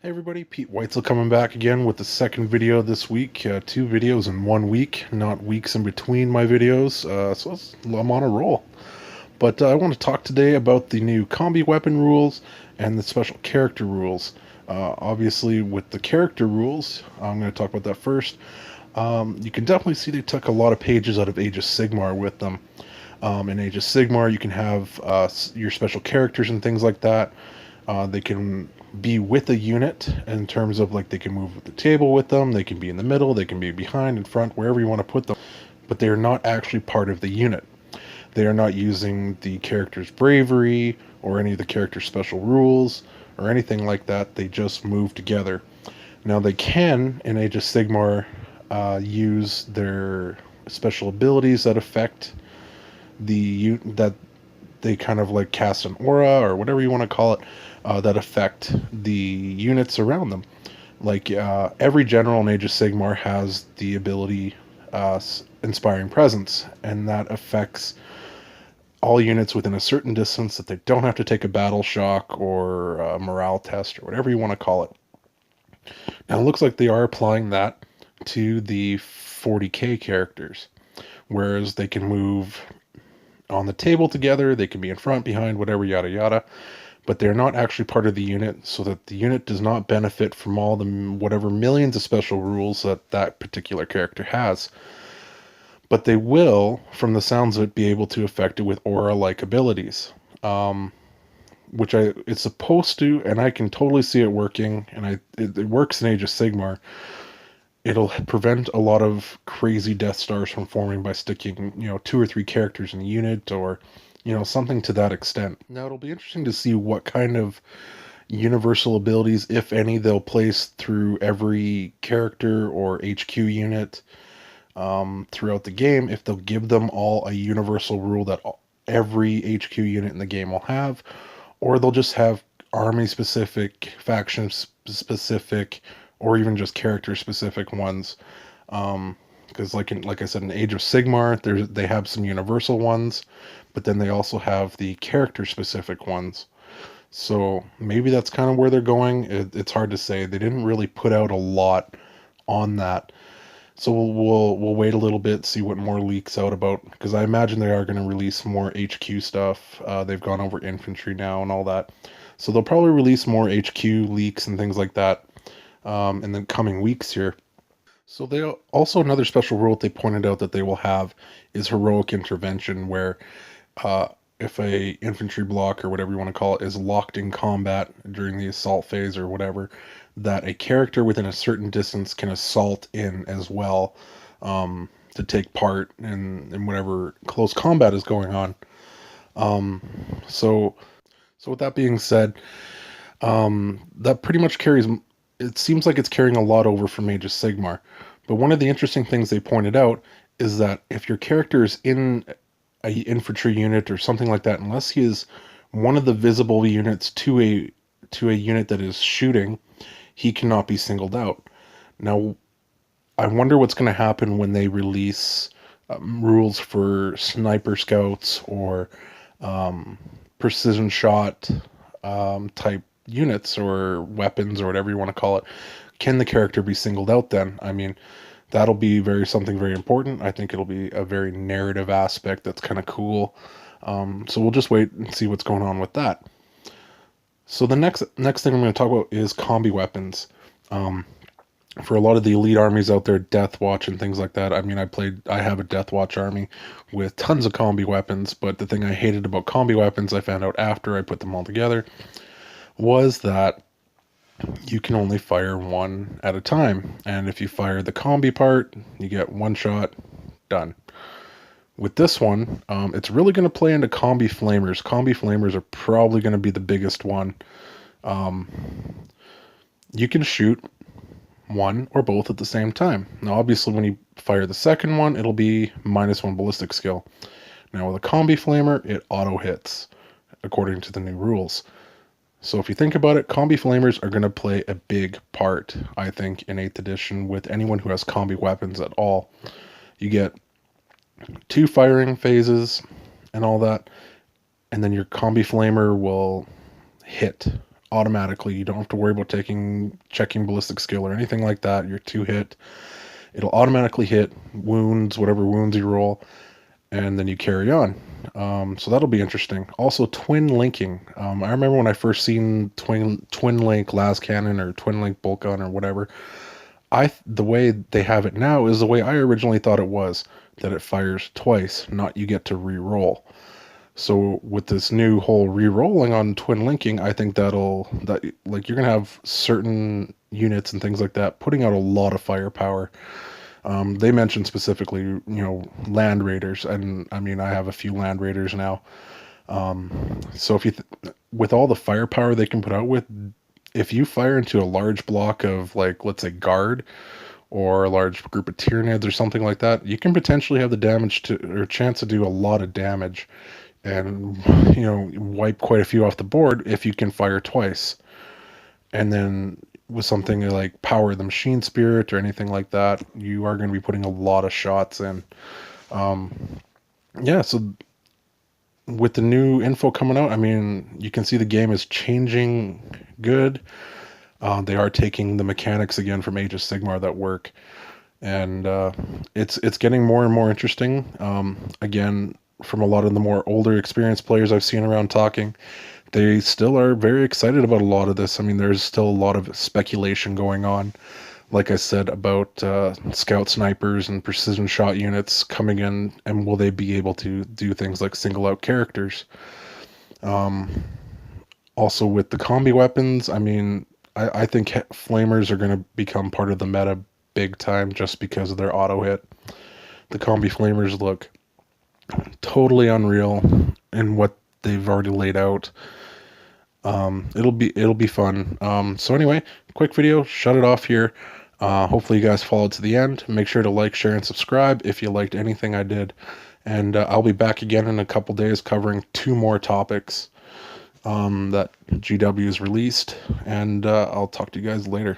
Hey everybody, Pete Weitzel coming back again with the second video this week. Two videos in 1 week, not weeks in between my videos, I'm on a roll. But I want to talk today about the new combi weapon rules and the special character rules. Obviously, with the character rules, I'm going to talk about that first. You can definitely see they took a lot of pages out of Age of Sigmar with them. In Age of Sigmar, you can have your special characters and things like that. They can be with a unit in terms of like they can move the table with them, they can be in the middle, they can be behind, in front, wherever you want to put them, but they are not actually part of the unit. They are not using the character's bravery or any of the character's special rules or anything like that. They just move together. Now they can, in Age of Sigmar, use their special abilities that affect that they kind of like cast an aura or whatever you want to call it, that affect the units around them. Like every general in Age of Sigmar has the ability Inspiring Presence, and that affects all units within a certain distance that they don't have to take a battle shock or a morale test or whatever you want to call it. Now it looks like they are applying that to the 40k characters, whereas they can move on the table together, they can be in front, behind, whatever, yada yada, but they're not actually part of the unit, so that the unit does not benefit from all the whatever millions of special rules that that particular character has. But they will, from the sounds of it, be able to affect it with aura-like abilities, which it's supposed to, and I can totally see it working, and it works in Age of Sigmar. It'll prevent a lot of crazy Death Stars from forming by sticking, 2 or 3 characters in a unit, or something to that extent. Now it'll be interesting to see what kind of universal abilities, if any, they'll place through every character or HQ unit throughout the game. If they'll give them all a universal rule that every HQ unit in the game will have, or they'll just have army specific, faction specific, or even just character specific ones. Because like I said, in Age of Sigmar, they have some universal ones, but then they also have the character specific ones. So maybe that's kind of where they're going. It's hard to say. They didn't really put out a lot on that. So we'll wait a little bit, see what more leaks out about, because I imagine they are going to release more HQ stuff. They've gone over infantry now and all that. So they'll probably release more HQ leaks and things like that in the coming weeks here. So they also, another special rule they pointed out that they will have is heroic intervention, where if a infantry block or whatever you want to call it is locked in combat during the assault phase or whatever, that a character within a certain distance can assault in as well, to take part in whatever close combat is going on. So with that being said, that pretty much carries. It seems like it's carrying a lot over from Age of Sigmar. But one of the interesting things they pointed out is that if your character is in a infantry unit or something like that, unless he is one of the visible units to a unit that is shooting, he cannot be singled out. Now, I wonder what's going to happen when they release rules for sniper scouts or precision shot type units or weapons or whatever you want to call it. Can the character be singled out then? I mean, that'll be something very important. I think it'll be a very narrative aspect that's kind of cool. So we'll just wait and see what's going on with that. So the next thing I'm going to talk about is combi weapons. For a lot of the elite armies out there, Death Watch and things like that. I mean, I have a Death Watch army with tons of combi weapons, but the thing I hated about combi weapons, I found out after I put them all together, was that you can only fire one at a time. And if you fire the combi part, you get one shot, done. With this one, it's really going to play into combi flamers. Combi flamers are probably going to be the biggest one. You can shoot one or both at the same time. Now, obviously, when you fire the second one, it'll be -1 ballistic skill. Now, with a combi flamer, it auto hits, according to the new rules. So if you think about it, combi flamers are going to play a big part, I think, in 8th edition with anyone who has combi weapons at all. You get 2 firing phases and all that, and then your combi flamer will hit automatically. You don't have to worry about checking ballistic skill or anything like that. You're 2 hit. It'll automatically hit wounds, whatever wounds you roll, and then you carry on. So that'll be interesting. Also, twin linking. I remember when I first seen twin link las cannon or twin link bolt gun or whatever. The way they have it now is the way I originally thought it was, that it fires twice, not you get to re-roll. So with this new whole re-rolling on twin linking, I think that like you're gonna have certain units and things like that putting out a lot of firepower. They mentioned specifically, land raiders, and I mean I have a few land raiders now. So if with all the firepower they can put out with, if you fire into a large block of, like, let's say guard or a large group of Tyranids or something like that, you can potentially have the damage or chance to do a lot of damage and wipe quite a few off the board if you can fire twice. And then with something like Power the Machine Spirit or anything like that, you are going to be putting a lot of shots in. Yeah, so with the new info coming out, I mean, you can see the game is changing good. They are taking the mechanics again from Age of Sigmar that work, and it's getting more and more interesting. Again, from a lot of the more older experienced players I've seen around talking, they still are very excited about a lot of this. I mean, there's still a lot of speculation going on, like I said, about scout snipers and precision shot units coming in, and will they be able to do things like single out characters? Also with the combi weapons, I mean, I think flamers are going to become part of the meta big time just because of their auto hit. The combi flamers look totally unreal in what they've already laid out. It'll be fun. So anyway, quick video, shut it off here. Hopefully you guys followed to the end. Make sure to like, share, and subscribe if you liked anything I did. And I'll be back again in a couple days covering 2 more topics that GW has released. And I'll talk to you guys later.